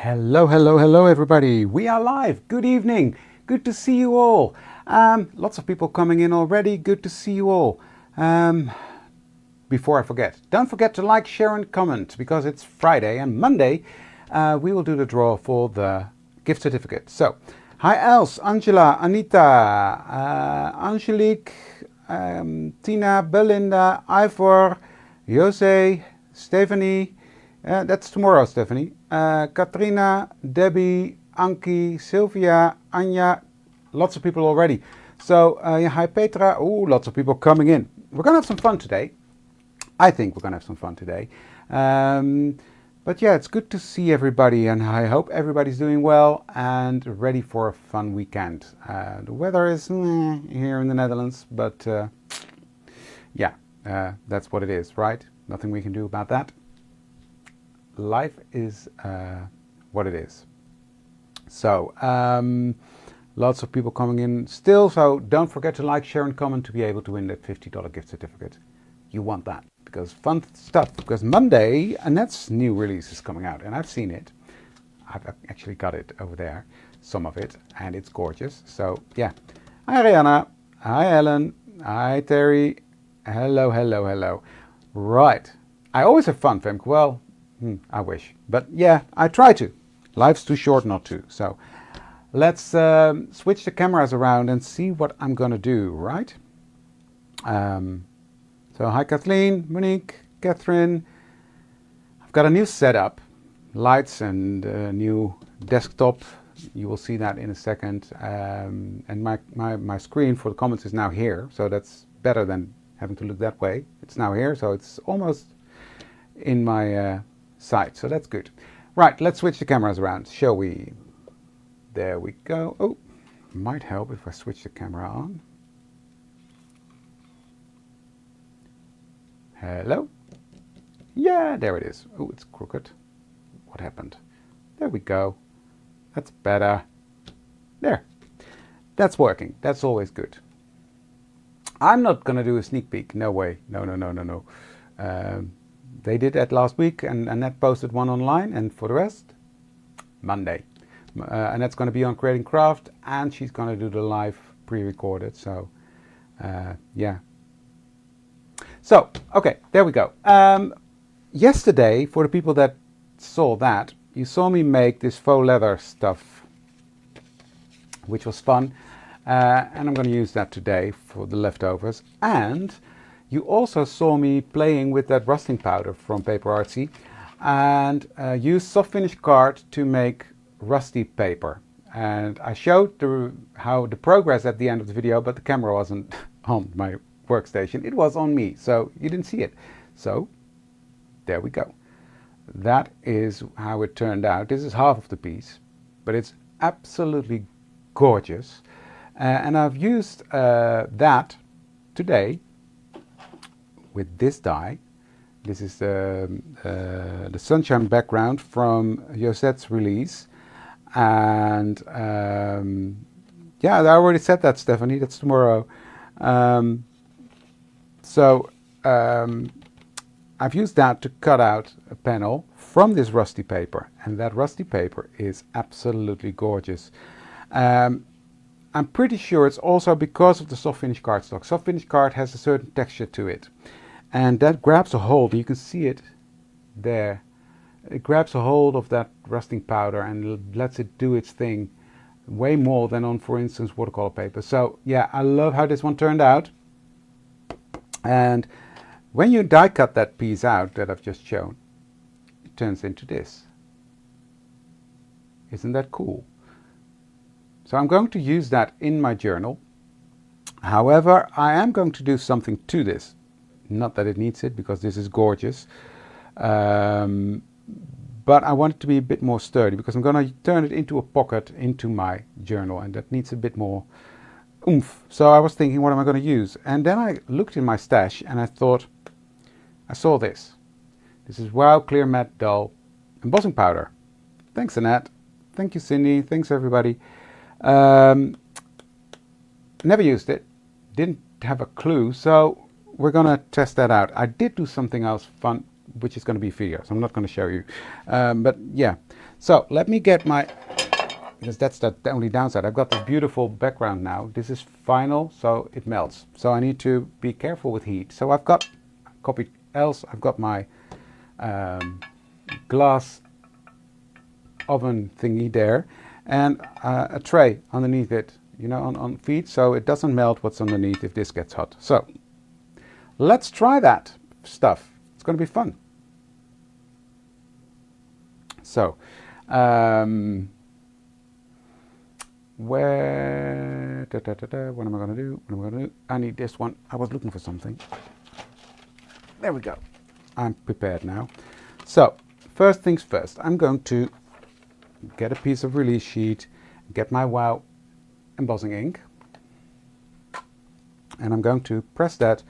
Hello, hello, hello, everybody. We are live. Good evening. Good to see you all. Lots of people coming in already. Good to see you all. Before I forget, don't forget to like, share, and comment because it's Friday and Monday. We will do the draw for the gift certificate. So, hi, Els, Angela, Anita, Angelique, Tina, Belinda, Ivor, Jose, Stephanie. That's tomorrow, Stephanie. Katrina, Debbie, Anki, Sylvia, Anja. Lots of people already. So, hi Petra. Oh, lots of people coming in. We're going to have some fun today. I think we're going to have some fun today. But yeah, it's good to see everybody, and I hope everybody's doing well and ready for a fun weekend. The weather is here in the Netherlands, but yeah, that's what it is, right? Nothing we can do about that. Life is what it is. So, lots of people coming in still, so don't forget to like, share, and comment to be able to win that $50 gift certificate. You want that, because fun stuff, because Monday, Annette's new release is coming out, and I've seen it. I've actually got it over there, some of it, and it's gorgeous. So, yeah. Hi, Rihanna. Hi, Ellen. Hi, Terry. Hello, hello, hello. Right. I always have fun, Femke. Well, I wish. But yeah, I try to. Life's too short not to. So let's switch the cameras around and see what I'm going to do, right? So hi Kathleen, Monique, Catherine. I've got a new setup, lights and a new desktop. You will see that in a second. And my screen for the comments is now here. So that's better than having to look that way. It's now here, so it's almost in my sight, so that's good. Right, let's switch the cameras around, shall we? There we go. Oh, might help if I switch the camera on. Hello? Yeah, there it is. Oh, it's crooked. What happened? There we go. That's better. There. That's working. That's always good. I'm not going to do a sneak peek. No way. No. They did that last week, and Annette posted one online, and for the rest, Monday. Annette's going to be on Creating Craft, and she's going to do the live pre-recorded, so yeah. So, okay, there we go. Yesterday, for the people that saw that, you saw me make this faux leather stuff, which was fun, and I'm going to use that today for the leftovers, and you also saw me playing with that rusting powder from Paper Artsy and use soft finish card to make rusty paper. And I showed how the progress at the end of the video, but the camera wasn't on my workstation. It was on me, so you didn't see it. So there we go. That is how it turned out. This is half of the piece, but it's absolutely gorgeous. And I've used that today with this die. This is the sunshine background from Josette's release, and yeah, I already said that, Stephanie. That's tomorrow. So I've used that to cut out a panel from this rusty paper, and that rusty paper is absolutely gorgeous. I'm pretty sure it's also because of the soft finish cardstock. Soft finish card has a certain texture to it. And that grabs a hold, you can see it there. It grabs a hold of that rusting powder and lets it do its thing way more than on, for instance, watercolor paper. So yeah, I love how this one turned out. And when you die cut that piece out that I've just shown, it turns into this. Isn't that cool? So I'm going to use that in my journal. However, I am going to do something to this. Not that it needs it, because this is gorgeous. But I want it to be a bit more sturdy, because I'm going to turn it into a pocket into my journal, and that needs a bit more oomph. So I was thinking, what am I going to use? And then I looked in my stash, and I thought, I saw this. This is Wow Clear Matte Dull embossing powder. Thanks, Annette. Thank you, Cindy. Thanks, everybody. Never used it. Didn't have a clue, so we're gonna test that out. I did do something else fun which is going to be video, so I'm not going to show you. But yeah, so let me get my, because that's the only downside. I've got this beautiful background now. This is vinyl, so it melts. So I need to be careful with heat. So I've got I've got my glass oven thingy there, and a tray underneath it, you know, on feet, so it doesn't melt what's underneath if this gets hot. So let's try that stuff. It's going to be fun. So where what am I going to do? What am I going to do? I need this one. I was looking for something. There we go. I'm prepared now. So first things first, I'm going to get a piece of release sheet, get my WOW embossing ink, and I'm going to press that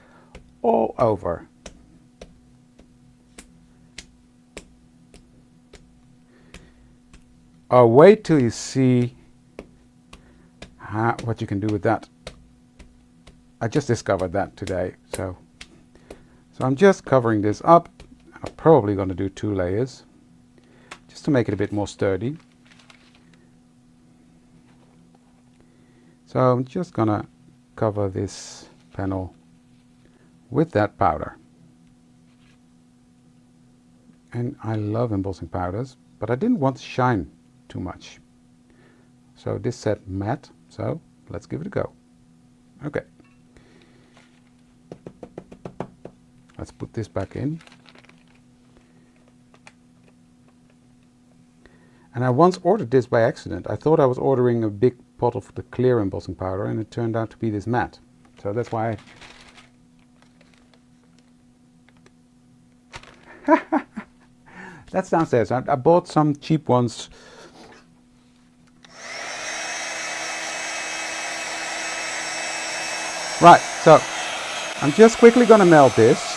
all over. Oh, wait till you see what you can do with that. I just discovered that today. So I'm just covering this up. I'm probably going to do 2 layers just to make it a bit more sturdy. So I'm just going to cover this panel with that powder. And I love embossing powders, but I didn't want to shine too much. So this said matte, so let's give it a go. Okay. Let's put this back in. And I once ordered this by accident. I thought I was ordering a big pot of the clear embossing powder, and it turned out to be this matte. So that's why that's downstairs. I bought some cheap ones. Right, so I'm just quickly going to melt this.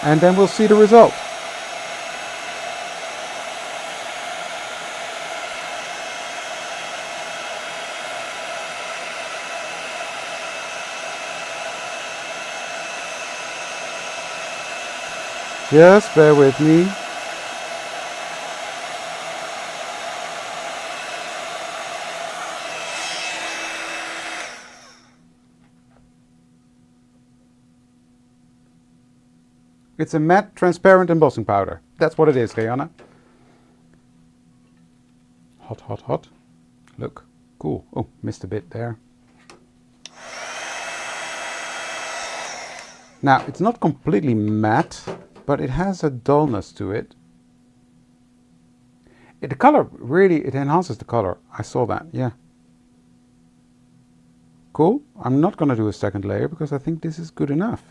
And then we'll see the result. Just bear with me. It's a matte transparent embossing powder. That's what it is, Rihanna. Hot, hot, hot. Look, cool. Oh, missed a bit there. Now, it's not completely matte, but it has a dullness to it. The color, really, it enhances the color. I saw that, yeah. Cool. I'm not going to do a second layer because I think this is good enough.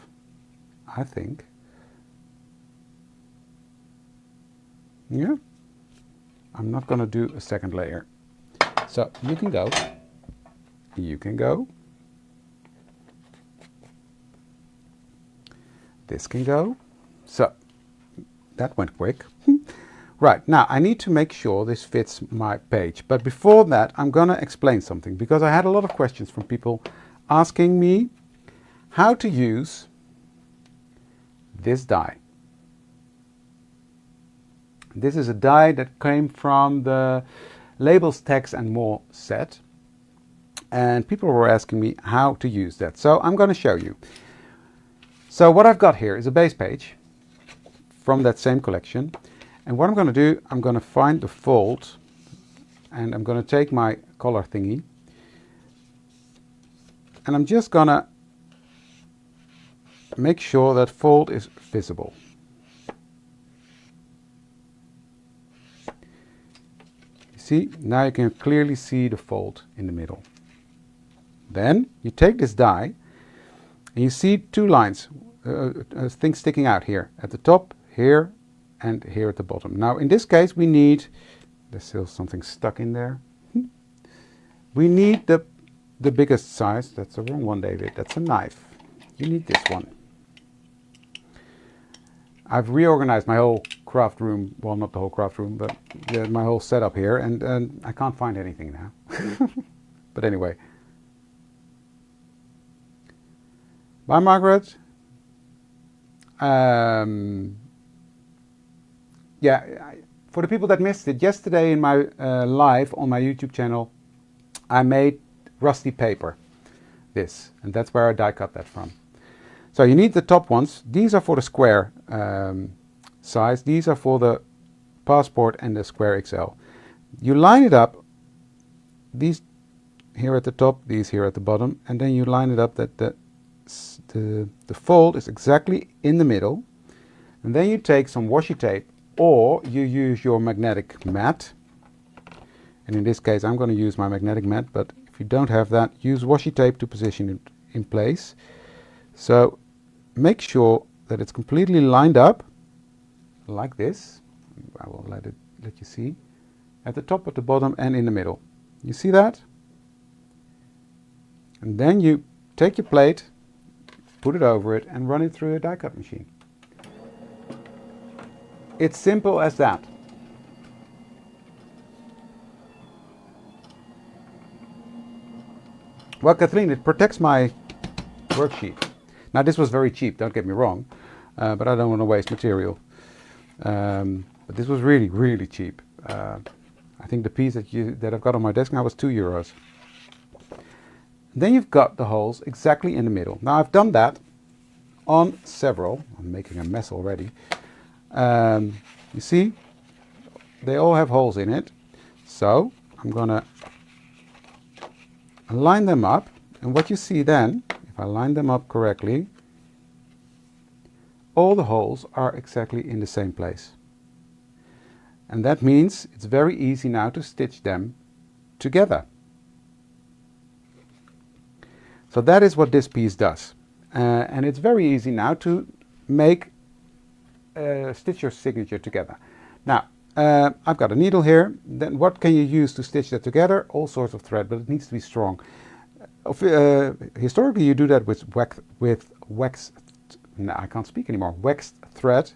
I think. Yeah, I'm not going to do a second layer. So you can go. You can go. This can go. So that went quick. Right, now I need to make sure this fits my page. But before that, I'm going to explain something, because I had a lot of questions from people asking me how to use this die. This is a die that came from the Labels, Text and More set. And people were asking me how to use that. So I'm going to show you. So what I've got here is a base page from that same collection. And what I'm going to do, I'm going to find the fold. And I'm going to take my color thingy. And I'm just going to make sure that fold is visible. See, now you can clearly see the fold in the middle. Then you take this die and you see 2 lines, things sticking out here at the top, here, and here at the bottom. Now in this case we need there's still something stuck in there. We need the biggest size. That's the wrong one, David. That's a knife. You need this one. I've reorganized my whole craft room. Well, not the whole craft room, but my whole setup here, and I can't find anything now. But anyway. Bye, Margaret. Yeah, for the people that missed it, yesterday in my live on my YouTube channel, I made rusty paper. This, and that's where I die cut that from. So you need the top ones. These are for the square size. These are for the passport and the square XL. You line it up. These here at the top, these here at the bottom, and then you line it up that the fold is exactly in the middle. And then you take some washi tape, or you use your magnetic mat. And in this case, I'm going to use my magnetic mat, but if you don't have that, use washi tape to position it in place. So make sure that it's completely lined up like this. I will let you see at the top, at the bottom, and in the middle. You see that? And then you take your plate, put it over it, and run it through a die cut machine. It's simple as that. Well, Kathleen, it protects my worksheet. Now, this was very cheap, don't get me wrong, but I don't want to waste material. But this was really, really cheap. I think the piece that I've got on my desk now was €2. Then you've got the holes exactly in the middle. Now, I've done that on several. I'm making a mess already. You see, they all have holes in it. So I'm going to line them up. And what you see then, if I line them up correctly, all the holes are exactly in the same place. And that means it's very easy now to stitch them together. So that is what this piece does. And it's very easy now to make stitch your signature together. Now, I've got a needle here. Then what can you use to stitch that together? All sorts of thread, but it needs to be strong. Historically, you do that with waxed, no, I can't speak anymore, waxed thread,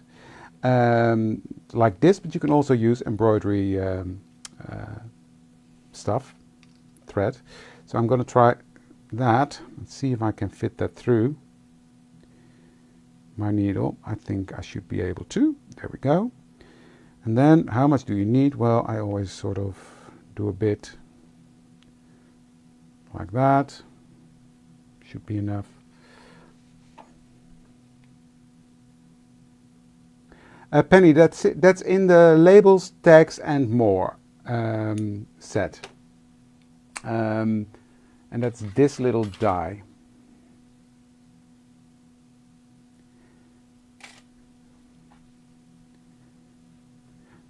like this, but you can also use embroidery thread. So I'm going to try that. Let's see if I can fit that through my needle. I think I should be able to. There we go. And then how much do you need? Well, I always sort of do a bit like that. Should be enough. Penny, that's in the labels, tags and more set. And that's this little die.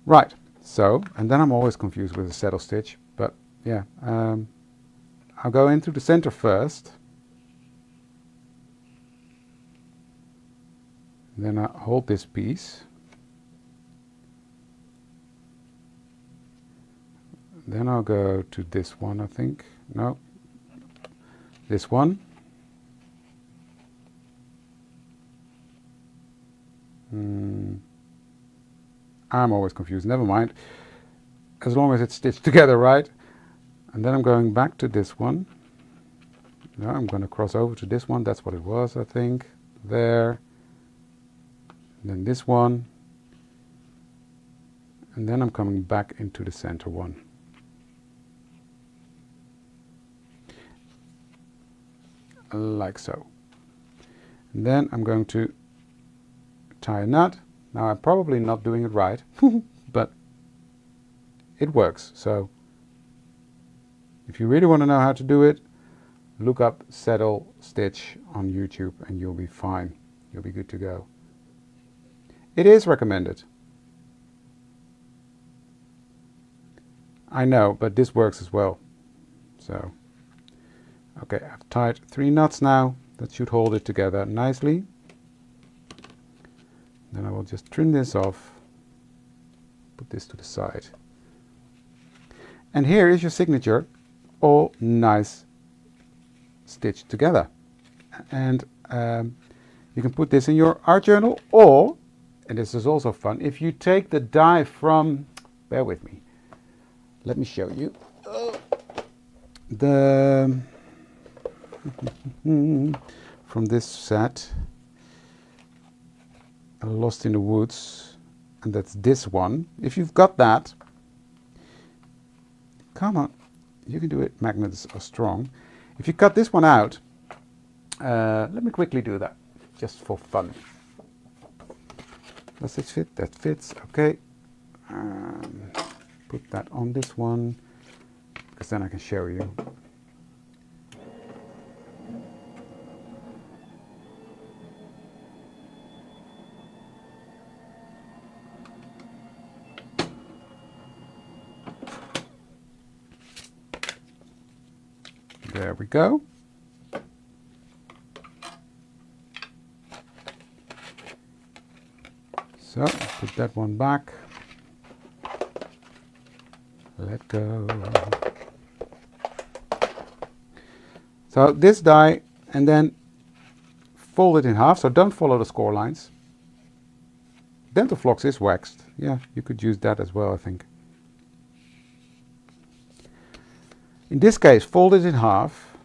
Right, so, and then I'm always confused with a saddle stitch, but yeah, I'll go into the center first. Then I hold this piece. Then I'll go to this one, I think. No, this one. I'm always confused, never mind. As long as it's stitched together, right? And then I'm going back to this one. Now I'm going to cross over to this one. That's what it was, I think. There. And then this one. And then I'm coming back into the center one. Like so. And then I'm going to tie a knot. Now I'm probably not doing it right, but it works. So if you really want to know how to do it, look up saddle stitch on YouTube and you'll be fine. You'll be good to go. It is recommended. I know, but this works as well. So, okay, I've tied 3 knots now. That should hold it together nicely. Then I will just trim this off, put this to the side. And here is your signature, all nice stitched together. And you can put this in your art journal, or, and this is also fun, if you take the die from, bear with me, let me show you, the from this set, Lost in the Woods, and that's this one. If you've got that, come on, you can do it, magnets are strong. If you cut this one out, let me quickly do that, just for fun. Does this fit? That fits, okay. Put that on this one, because then I can show you. There we go. So, put that one back. Let go. So this die, and then fold it in half, so don't follow the score lines. Dental Flox is waxed. Yeah, you could use that as well, I think. In this case, fold it in half,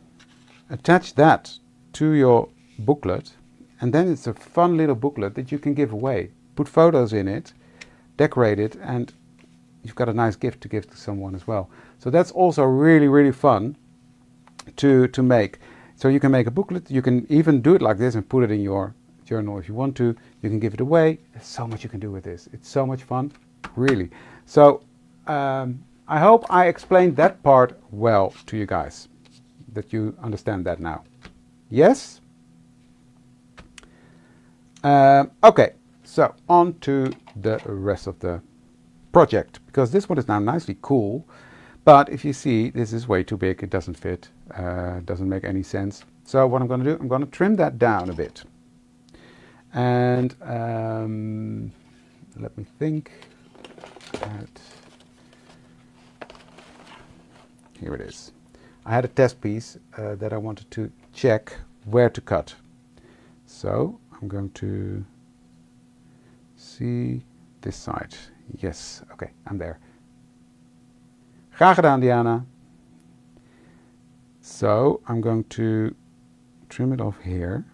attach that to your booklet, and then it's a fun little booklet that you can give away. Put photos in it, decorate it, and you've got a nice gift to give to someone as well. So that's also really, really fun to make. So you can make a booklet, you can even do it like this and put it in your journal if you want to. You can give it away. There's so much you can do with this. It's so much fun, really. So I hope I explained that part well to you guys, that you understand that now. Yes? Okay, so on to the rest of the project, because this one is now nicely cool, but if you see, this is way too big, it doesn't fit, doesn't make any sense. So what I'm going to do, I'm going to trim that down a bit. And let me think. Here it is. I had a test piece that I wanted to check where to cut. So I'm going to see this side. Yes, okay, I'm there. Graag gedaan, Diana. So I'm going to trim it off here.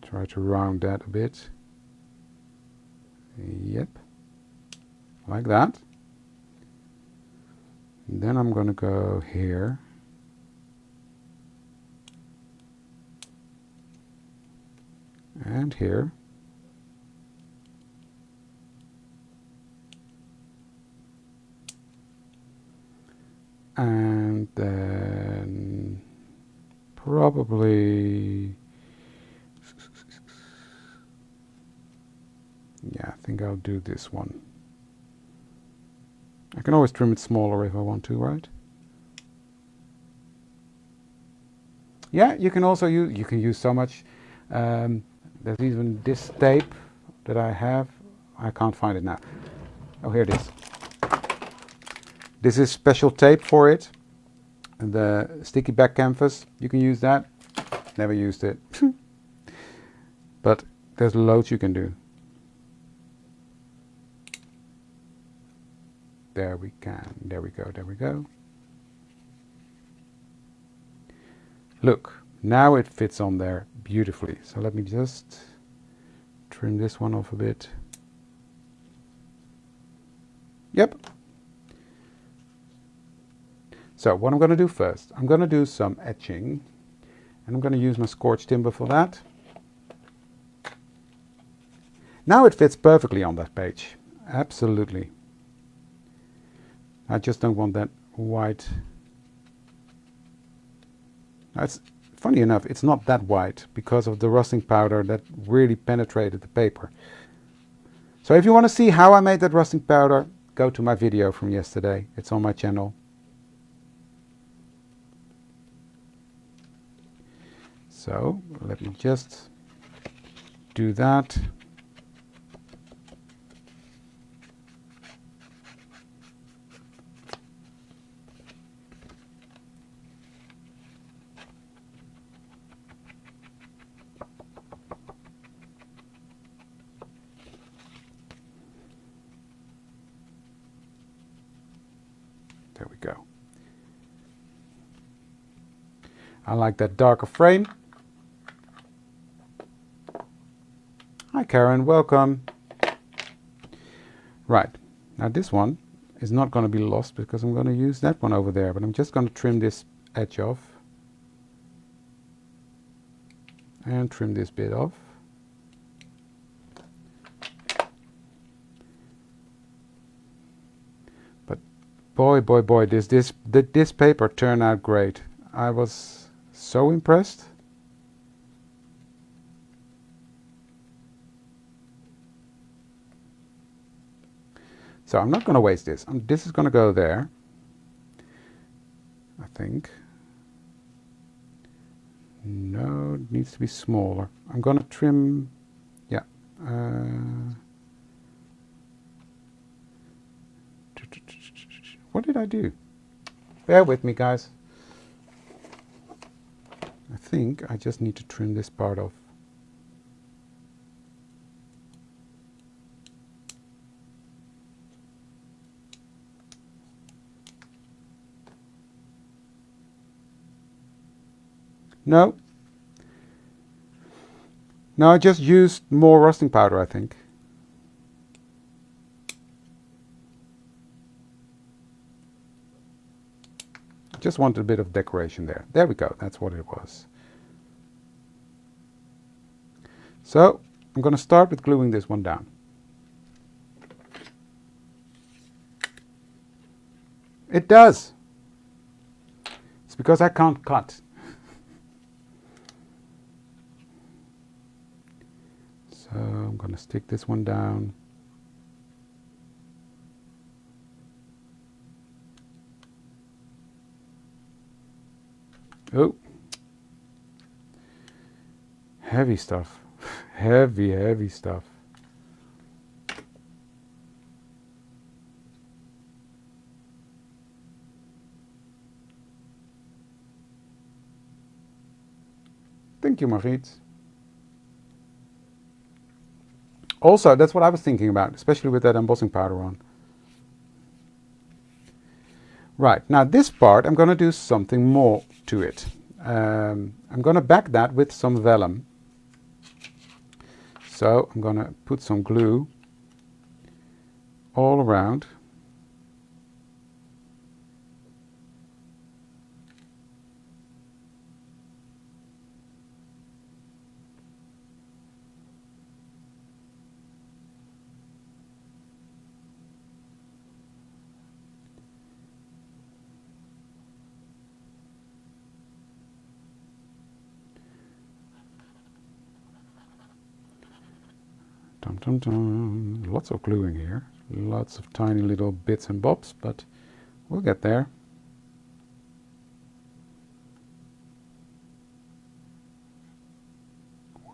Try to round that a bit. Yep, like that. Then I'm going to go here. And here. And then probably, yeah, I think I'll do this one. I can always trim it smaller if I want to, right? Yeah, you can also use, you can use so much. There's even this tape that I have. I can't find it now. Oh, here it is. This is special tape for it. And the sticky back canvas, you can use that. Never used it. But there's loads you can do. There we can. There we go. There we go. Look, now it fits on there beautifully. So let me just trim this one off a bit. Yep. So what I'm going to do first, I'm going to do some etching, and I'm going to use my scorched timber for that. Now it fits perfectly on that page. Absolutely. I just don't want that white. Now it's funny enough, it's not that white because of the rusting powder that really penetrated the paper. So if you want to see how I made that rusting powder, go to my video from yesterday. It's on my channel. So let me just do that. I like that darker frame. Hi Karen, welcome. Right, now this one is not going to be lost because I'm going to use that one over there, but I'm just going to trim this edge off and trim this bit off. But boy, boy, boy, this paper turned out great. I was so impressed. So I'm not going to waste this. This is going to go there, I think. No, it needs to be smaller. I'm going to trim, yeah. What did I do? Bear with me, guys. I think I just need to trim this part off. No. No, I just used more rusting powder, I think. Just wanted a bit of decoration there. There we go. That's what it was. So I'm going to start with gluing this one down. It does. It's because I can't cut. So I'm going to stick this one down. Oh. Heavy stuff. Heavy, heavy stuff. Thank you, Margriet. Also, that's what I was thinking about, especially with that embossing powder on. Right, now this part, I'm going to do something more to it. I'm going to back that with some vellum. So I'm going to put some glue all around. Dum, dum, dum. Lots of gluing here. Lots of tiny little bits and bobs, but we'll get there.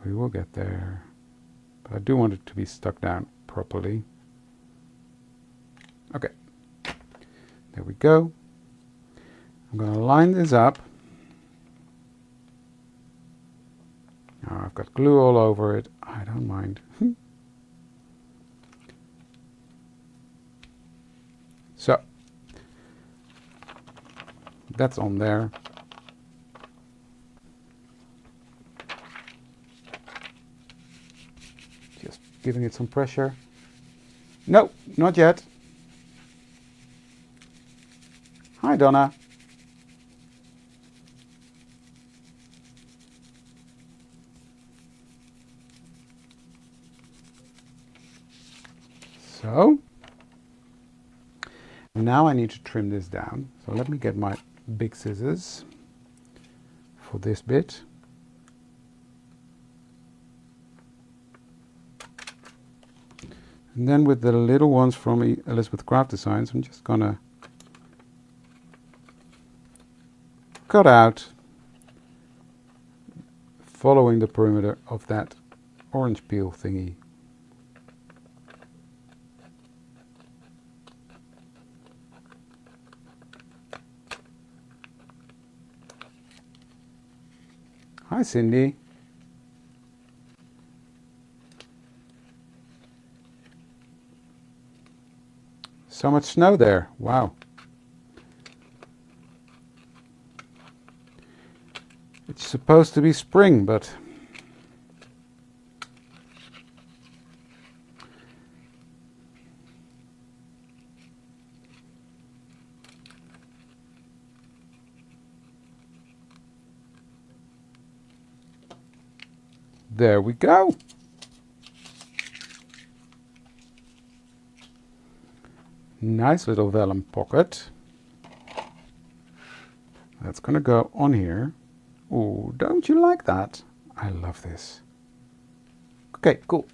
We will get there. But I do want it to be stuck down properly. Okay. There we go. I'm going to line this up. Now I've got glue all over it. I don't mind. So, that's on there. Just giving it some pressure. No, not yet. Hi, Donna. So, now I need to trim this down. So let me get my big scissors for this bit. And then with the little ones from Elizabeth Craft Designs, I'm just gonna cut out following the perimeter of that orange peel thingy. Hi, Cindy. So much snow there. Wow. supposed to be spring, but there we go. Nice little vellum pocket. That's gonna go on here. Oh, don't you like that? I love this. Okay, cool.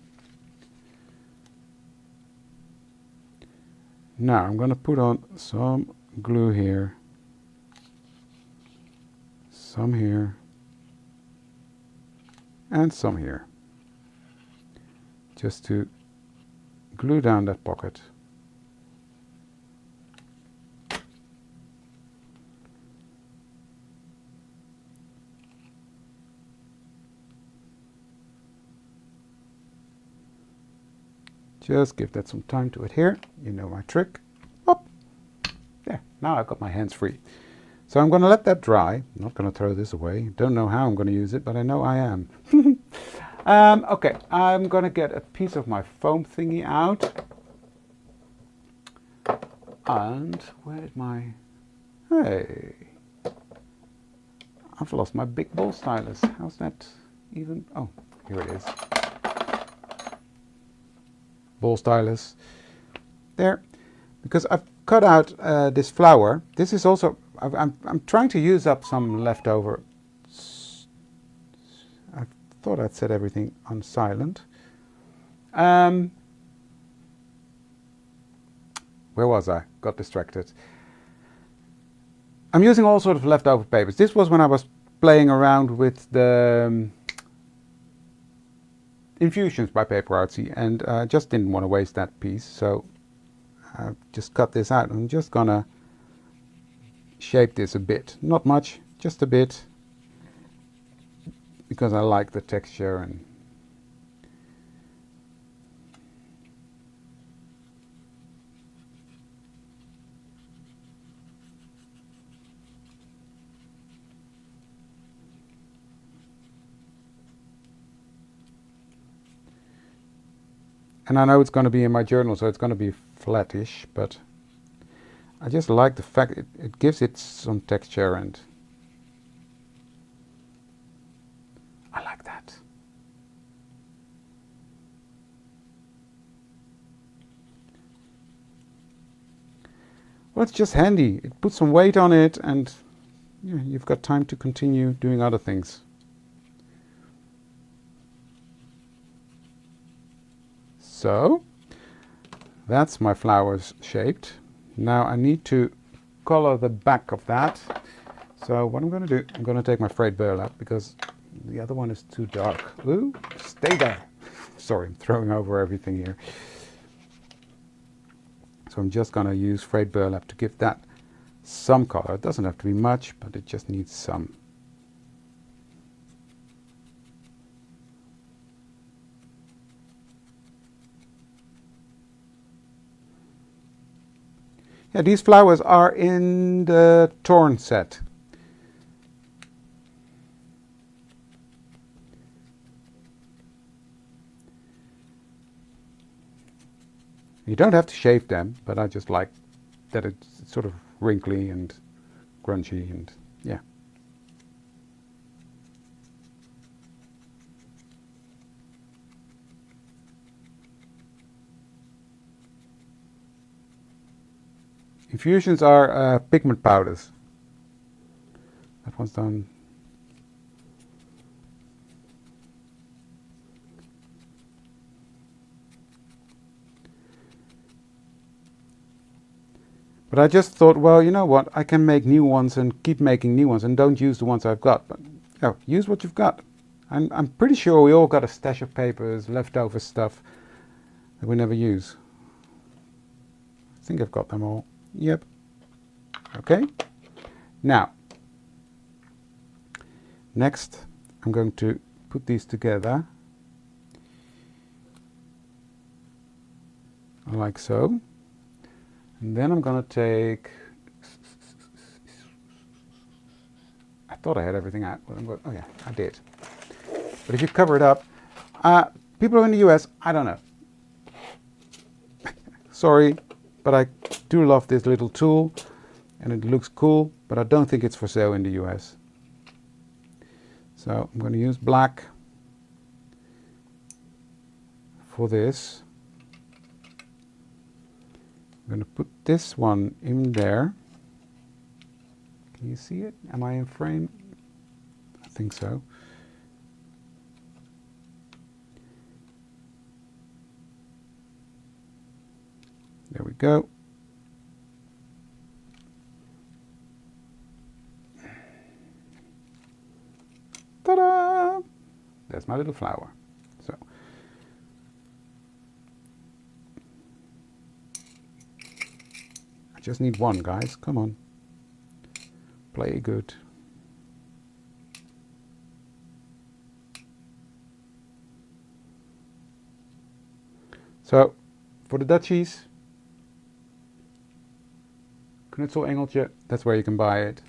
Now I'm gonna put on some glue here, some here, and some here, just to glue down that pocket. Just give that some time to adhere. You know my trick. Up. There. Now I've got my hands free. So I'm going to let that dry. I'm not going to throw this away. Don't know how I'm going to use it, but I know I am. Okay, I'm going to get a piece of my foam thingy out. And where did my... Hey. I've lost my big ball stylus. How's that even... Oh, here it is. Ball stylus there, because I've cut out this flower. This is also I'm trying to use up some leftover. I thought I'd set everything on silent. Where was I? Got distracted. I'm using all sort of leftover papers. This was when I was playing around with the Infusions by Paper Artsy, and I just didn't want to waste that piece, so I just cut this out. I'm just gonna shape this a bit, not much, just a bit, because I like the texture. And I know it's going to be in my journal, so it's going to be flattish, but I just like the fact it gives it some texture, and I like that. Well, it's just handy. It puts some weight on it, and yeah, you've got time to continue doing other things. So that's my flowers shaped. Now I need to color the back of that. So what I'm going to do, I'm going to take my frayed burlap, because the other one is too dark. Ooh, stay there. Sorry, I'm throwing over everything here. So I'm just going to use frayed burlap to give that some color. It doesn't have to be much, but it just needs some. Yeah, these flowers are in the Torn set. You don't have to shape them, but I just like that it's sort of wrinkly and grungy, and yeah. Infusions are pigment powders. That one's done. But I just thought, well, you know what? I can make new ones and keep making new ones, and don't use the ones I've got. But no, use what you've got. I'm pretty sure we all got a stash of papers, leftover stuff that we never use. I think I've got them all. Yep. Okay. Now, next I'm going to put these together like so. And then I'm going to take, I thought I had everything out. Oh yeah, I did. But if you cover it up, people in the US, I don't know. Sorry, but I do love this little tool and it looks cool, but I don't think it's for sale in the US. So I'm going to use black for this. I'm going to put this one in there. Can you see it? Am I in frame? I think so. There we go. Ta-da! There's my little flower. So I just need one, guys. Come on. Play good. So for the Dutchies, Knutsel Engeltje, that's where you can buy it.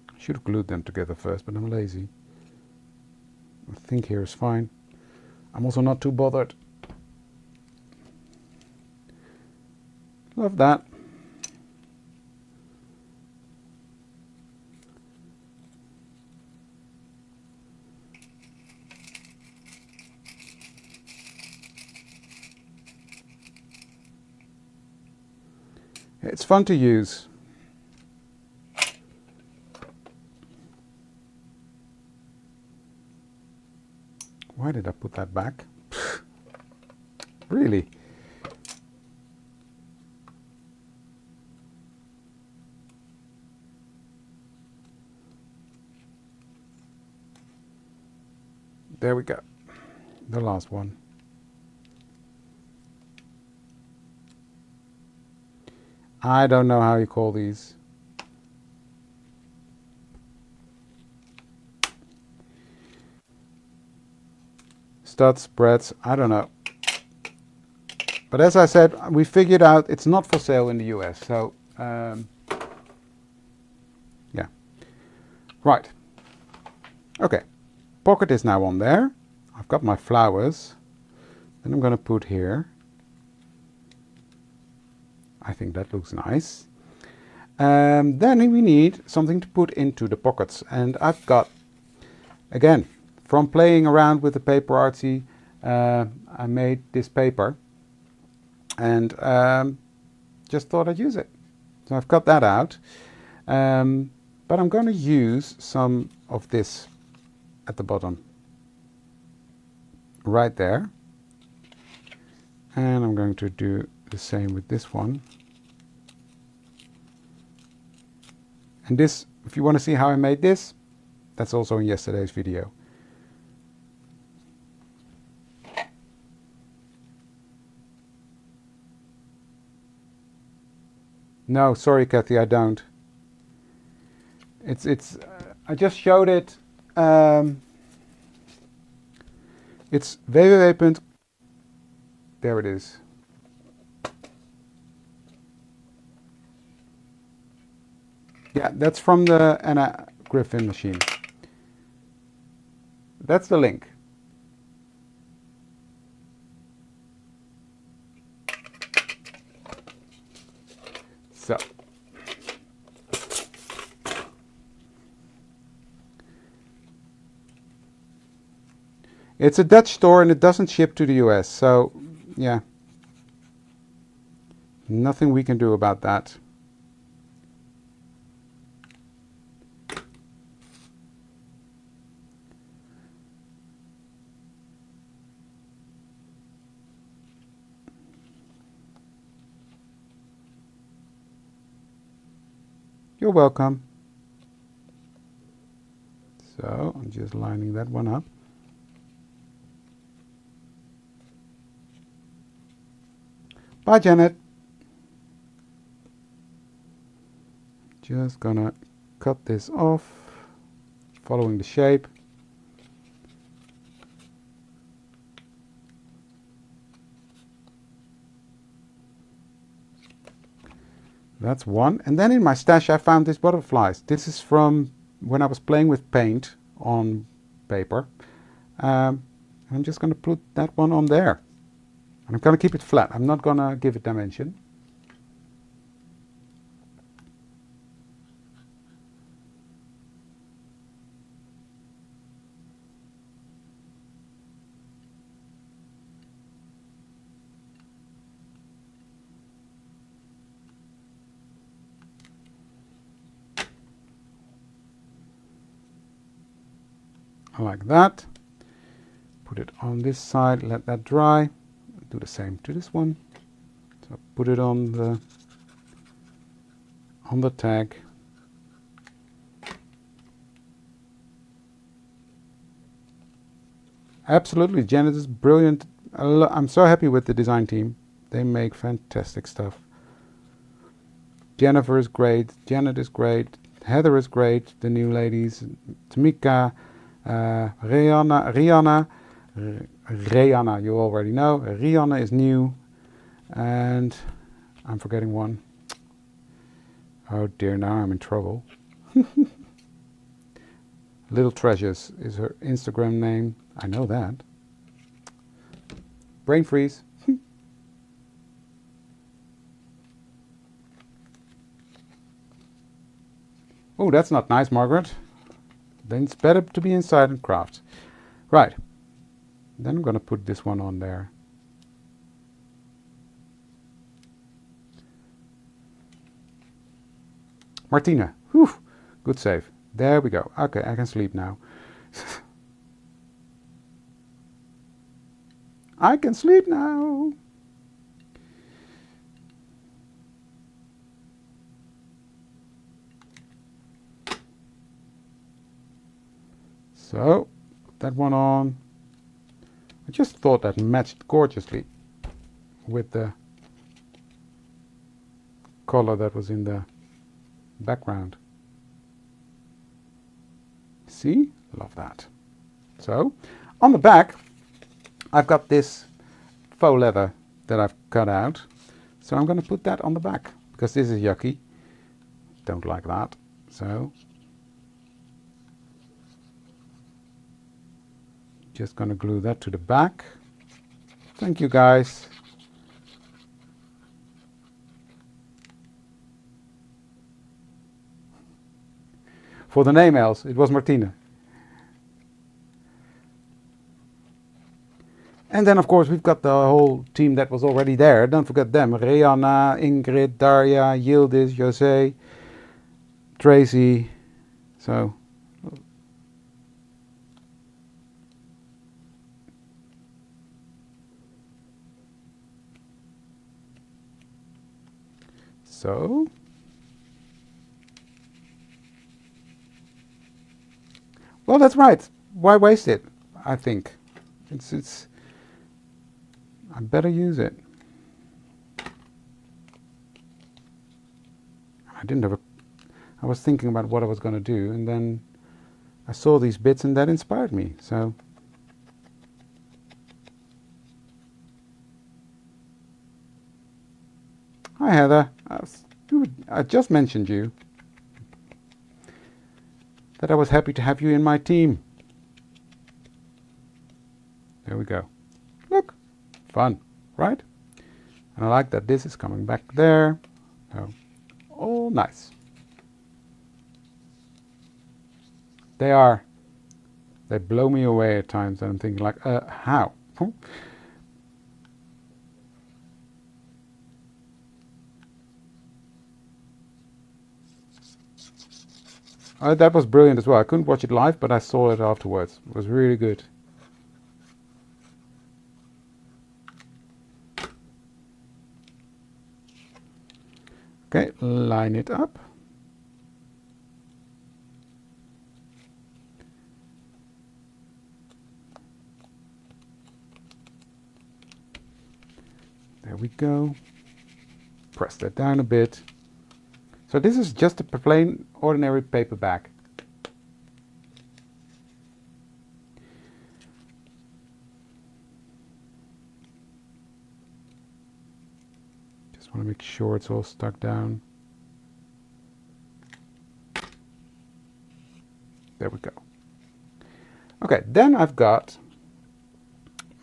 I should have glued them together first, but I'm lazy. I think here is fine. I'm also not too bothered. Love that. It's fun to use. Why did I put that back? Really? There we go. The last one. I don't know how you call these. Studs, spreads, I don't know. But as I said, we figured out it's not for sale in the US. So, yeah. Right. Okay. Pocket is now on there. I've got my flowers. Then I'm going to put here. I think that looks nice. Then we need something to put into the pockets. And I've got, again, from playing around with the paper artsy, I made this paper. And just thought I'd use it. So I've cut that out. But I'm going to use some of this at the bottom. Right there. And I'm going to do the same with this one. And this, if you want to see how I made this, that's also in yesterday's video. No, sorry, Kathy, I don't. It's. I just showed it. It's www. There it is. Yeah, that's from the Anna Griffin machine. That's the link. So. It's a Dutch store and it doesn't ship to the US, so yeah. Nothing we can do about that. You're welcome. So I'm just lining that one up. Bye, Janet. Just gonna cut this off, following the shape. that's one. And then in my stash I found these butterflies. This is from when I was playing with paint on paper. I'm just going to put that one on there. And I'm going to keep it flat. I'm not going to give it dimension. Like that. Put it on this side, let that dry. Do the same to this one. So put it on the tag. Absolutely, Janet is brilliant. I'm so happy with the design team. They make fantastic stuff. Jennifer is great. Janet is great. Heather is great. The new ladies, Tamika, Rihanna, you already know. Rihanna is new, and I'm forgetting one. Oh dear, now I'm in trouble. Little Treasures is her Instagram name. I know that. Brain freeze. Oh, that's not nice, Margaret. Then it's better to be inside and craft. Right. Then I'm going to put this one on there. Martina. Whew. Good save. There we go. Okay, I can sleep now. I can sleep now. So, that one on. I just thought that matched gorgeously with the color that was in the background. See? Love that. So, on the back, I've got this faux leather that I've cut out. So I'm going to put that on the back, because this is yucky. Don't like that. So, just going to glue that to the back. Thank you, guys. For the name, Els, it was Martina. And then, of course, we've got the whole team that was already there. Don't forget them. Rihanna, Ingrid, Daria, Yildiz, Jose, Tracy. So, well, that's right. Why waste it? I think it's. I better use it. I was thinking about what I was going to do, and then I saw these bits, and that inspired me. So. Hi, Heather. I just mentioned you. That I was happy to have you in my team. There we go. Look. Fun, right? And I like that this is coming back there. So, all nice. They blow me away at times, and I'm thinking like, how? That was brilliant as well. I couldn't watch it live, but I saw it afterwards. It was really good. Okay, line it up. There we go. Press that down a bit. So this is just a plain, ordinary paper bag. Just want to make sure it's all stuck down. There we go. Okay, then I've got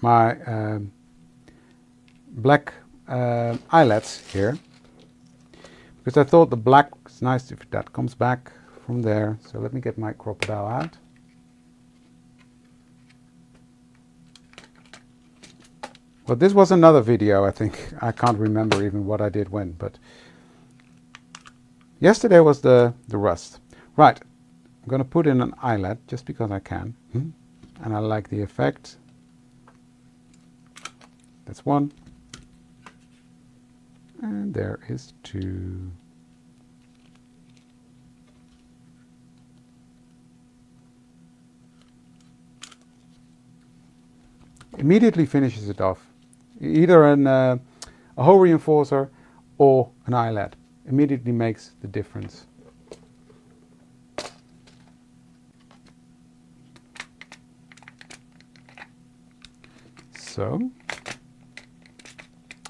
my black eyelets here, because I thought the black is nice if that comes back from there. So let me get my crocodile out. Well, this was another video, I think. I can't remember even what I did when, but yesterday was the rust. Right, I'm going to put in an eyelet just because I can. And I like the effect. That's one. And there is two. Immediately finishes it off. Either a hole reinforcer or an eyelet. Immediately makes the difference. So,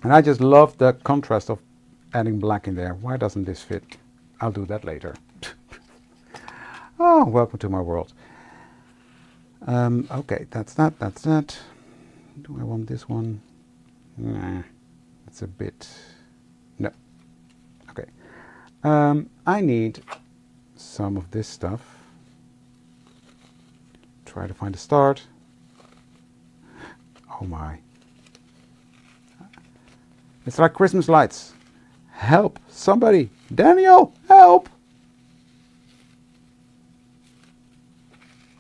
and I just love the contrast of adding black in there. Why doesn't this fit? I'll do that later. Oh, welcome to my world. Okay, that's that, that's that. Do I want this one? Nah, it's a bit... No. Okay. I need some of this stuff. Try to find a start. Oh my. It's like Christmas lights. Help! Somebody! Daniel! Help!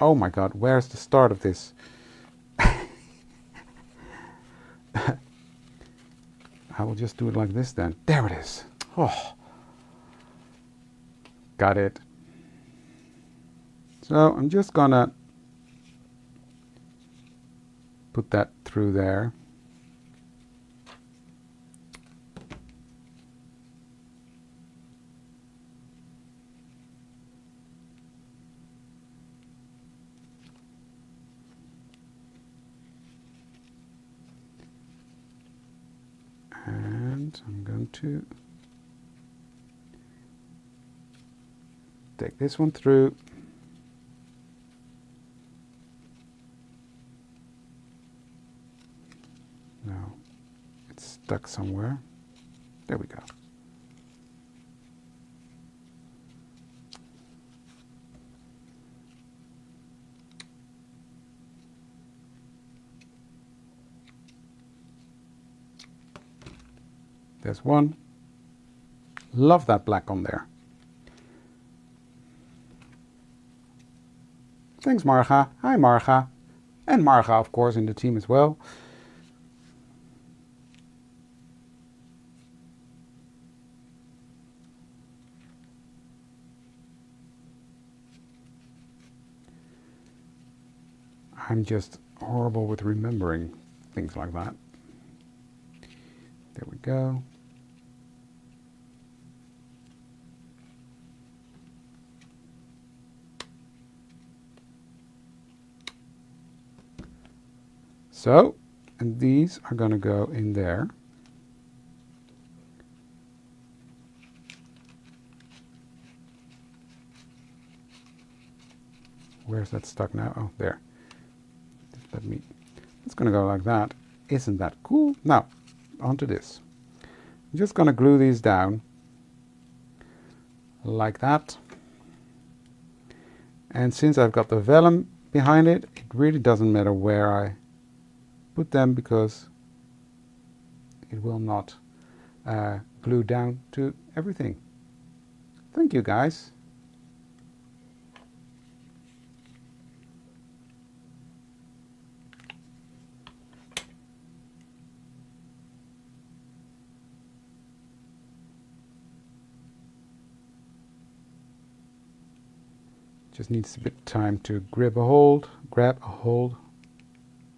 Oh my god, where's the start of this? I will just do it like this then. There it is. Oh. Got it. So I'm just gonna put that through there. And I'm going to take this one through. No, it's stuck somewhere. There we go. There's one. Love that black on there. Thanks, Marga. Hi, Marga. And Marga, of course, in the team as well. I'm just horrible with remembering things like that. There we go. So, and these are going to go in there. Where's that stuck now? Oh, there. Just let me. It's going to go like that. Isn't that cool? Now, onto this. I'm just going to glue these down like that. And since I've got the vellum behind it, it really doesn't matter where I put them because it will not glue down to everything. Thank you, guys. Just needs a bit of time to grab a hold,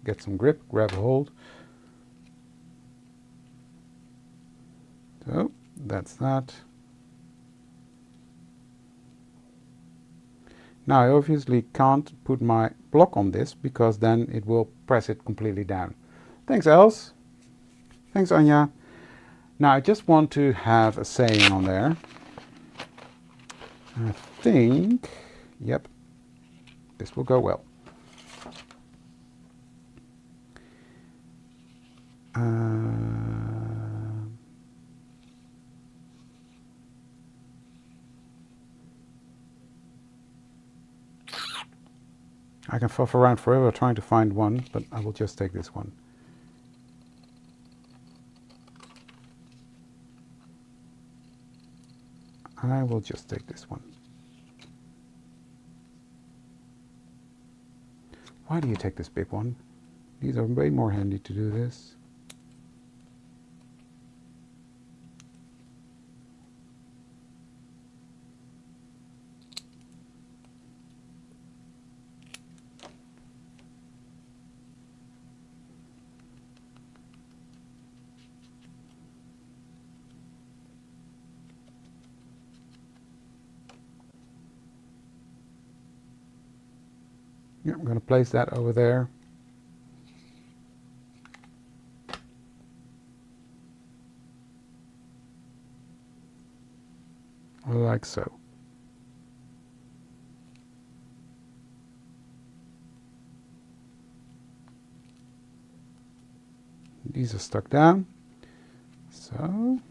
get some grip, grab a hold. So that's that. Now I obviously can't put my block on this because then it will press it completely down. Thanks, Els. Thanks, Anja. Now I just want to have a saying on there. I think, yep. This will go well. I can fluff around forever trying to find one, but I will just take this one. I will just take this one. Why do you take this big one? These are way more handy to do this. Yeah, I'm going to place that over there. Like so. These are stuck down. So.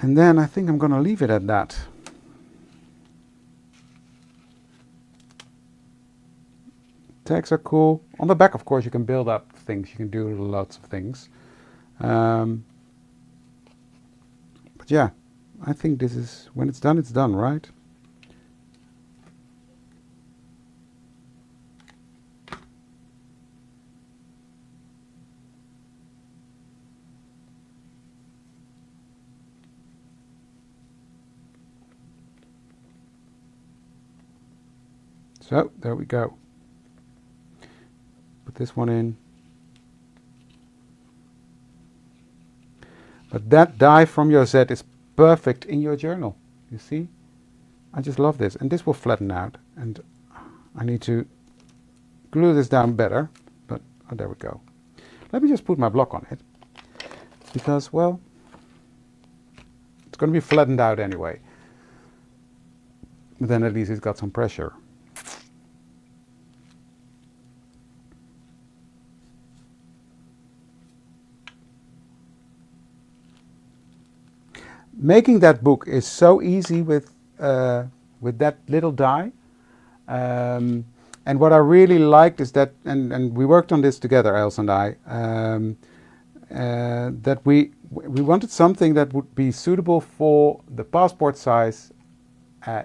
And then I think I'm going to leave it at that. Tags are cool. On the back, of course, you can build up things. You can do lots of things. But yeah, I think this is, when it's done, right? So, there we go. Put this one in. But that die from your Z is perfect in your journal. You see? I just love this. And this will flatten out. And I need to glue this down better. But, oh, there we go. Let me just put my block on it. Because, well, it's going to be flattened out anyway. But then at least it's got some pressure. Making that book is so easy with that little die. And what I really liked is that, and we worked on this together, Els and I, that we wanted something that would be suitable for the passport size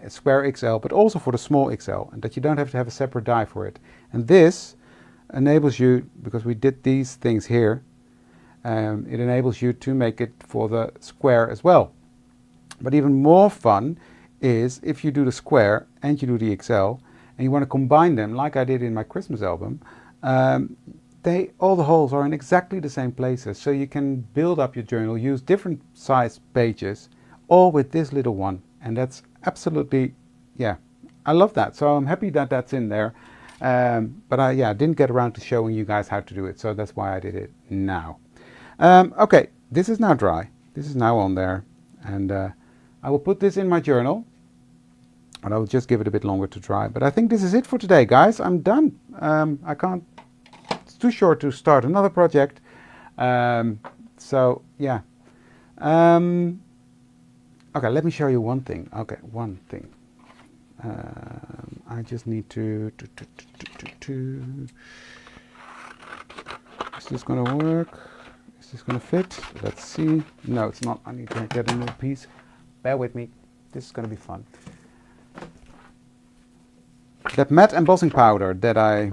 square XL, but also for the small XL, and that you don't have to have a separate die for it. And this enables you, because we did these things here, it enables you to make it for the square as well. But even more fun is if you do the square and you do the XL and you want to combine them like I did in my Christmas album, all the holes are in exactly the same places, so you can build up your journal, use different size pages, all with this little one. And that's absolutely, yeah, I love that. So I'm happy that that's in there. But I didn't get around to showing you guys how to do it, so that's why I did it now. Okay, this is now dry. This is now on there, and I will put this in my journal, and I will just give it a bit longer to dry. But I think this is it for today, guys. I'm done. It's too short to start another project. So yeah. Okay, let me show you one thing. Okay, one thing. I just need to. Is this going to work? Is this going to fit? Let's see. No, it's not. I need to get a new piece. Bear with me. This is going to be fun. That matte embossing powder that I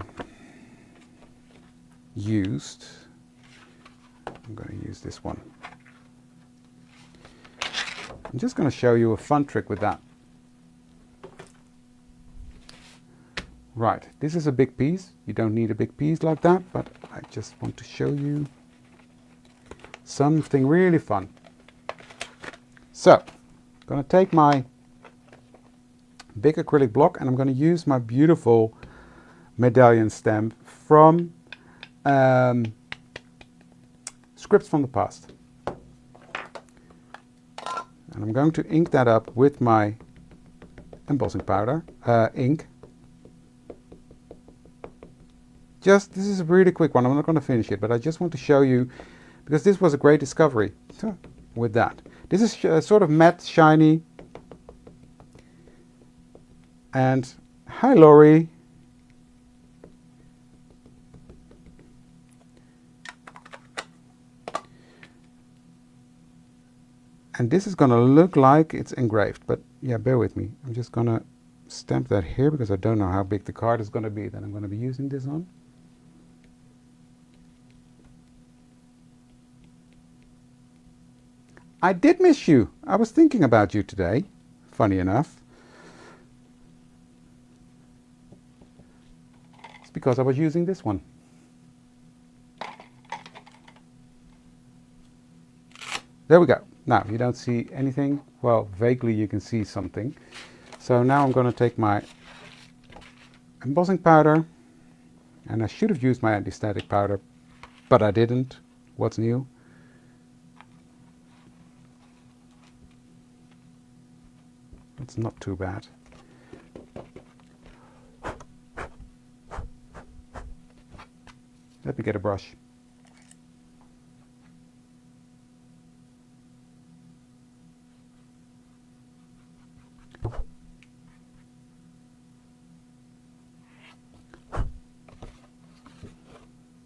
used, I'm going to use this one. I'm just going to show you a fun trick with that. Right, this is a big piece. You don't need a big piece like that, but I just want to show you something really fun. So, I'm going to take my big acrylic block and I'm going to use my beautiful medallion stamp from Scripts from the Past. And I'm going to ink that up with my embossing powder, ink. This is a really quick one. I'm not going to finish it, but I just want to show you, because this was a great discovery with that. This is sort of matte, shiny. And hi, Laurie. And this is going to look like it's engraved, but yeah, bear with me. I'm just going to stamp that here because I don't know how big the card is going to be that I'm going to be using this on. I did miss you. I was thinking about you today, funny enough. It's because I was using this one. There we go. Now, you don't see anything. Well, vaguely you can see something. So now I'm going to take my embossing powder, and I should have used my anti-static powder, but I didn't. What's new? It's not too bad. Let me get a brush.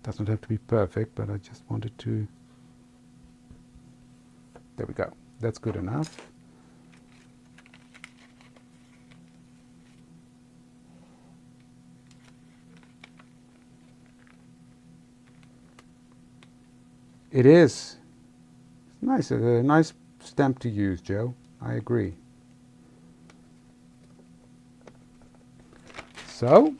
Doesn't have to be perfect, but I just wanted to. There we go. That's good enough. It is. It's nice, a nice stamp to use, Joe. I agree. So,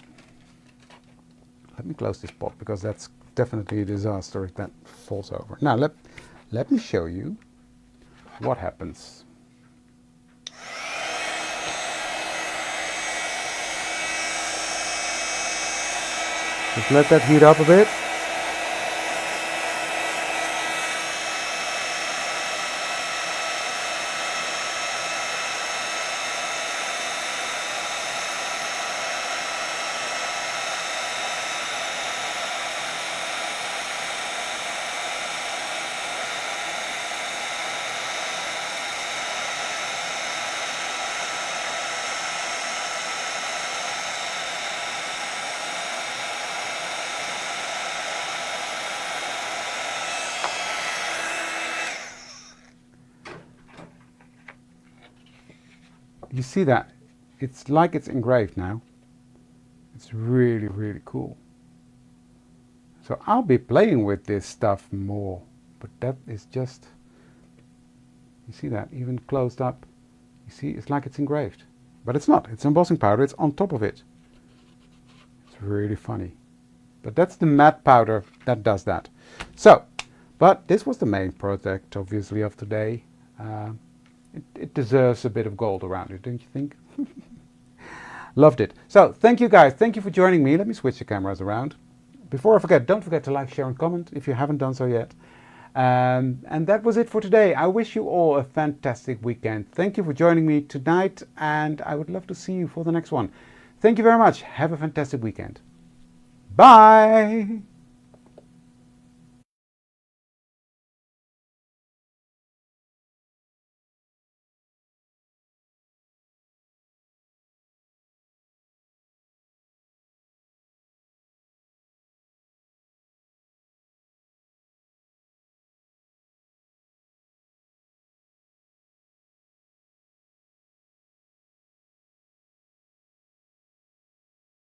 let me close this pot because that's definitely a disaster if that falls over. Now, let me show you what happens. Just let that heat up a bit. You see that? It's like it's engraved now. It's really, really cool. So I'll be playing with this stuff more, but that is just, you see that, even closed up, you see, it's like it's engraved. But it's not, it's embossing powder, it's on top of it. It's really funny. But that's the matte powder that does that. So, but this was the main project, obviously, of today. It deserves a bit of gold around it, don't you think? Loved it. So, thank you guys. Thank you for joining me. Let me switch the cameras around. Before I forget, don't forget to like, share and comment if you haven't done so yet. And that was it for today. I wish you all a fantastic weekend. Thank you for joining me tonight, and I would love to see you for the next one. Thank you very much. Have a fantastic weekend. Bye!